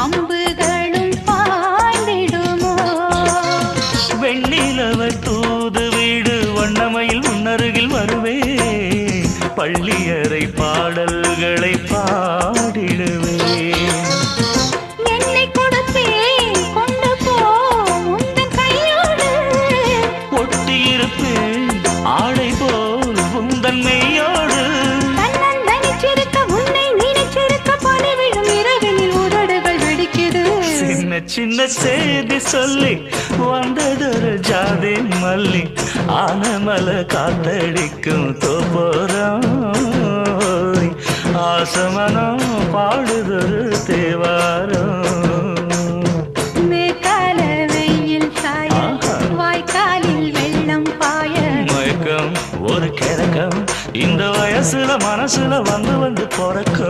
அம்புகளும் பாய்ந்திடுமோ? வெண்ணிலவ தூது வீடு வண்ணமையில் முன்னருகில் வருவே, பள்ளியறை பாடல்களை பாடிடுவே. என்னை கொடுத்தேன் கொண்டு போ உந்தன் கையோடு, ஒட்டியிருப்பேன் ஆடை போல் உந்தன் மெய்யோடு. தன்னந்தனிச்சிருக்க உன்னை நினைச்சிருக்க பணிவிடும் இரவினில் உதடுகள் வெடிக்குது. சின்ன சின்ன செய்தி சொல்லி வந்ததொரு ஜாதி மல்லி, ஆனமல காத்தடிக்கும் தோப்போரம், ஆசமனம் பாடுதொரு தேவாரம். மேற்கால வெயில் சாய வாய்க்காலில் வெள்ளம் பாய, மயக்கம் ஒரு கிழக்கம் இந்த வயசுல மனசுல வந்து வந்து பிறக்கும்.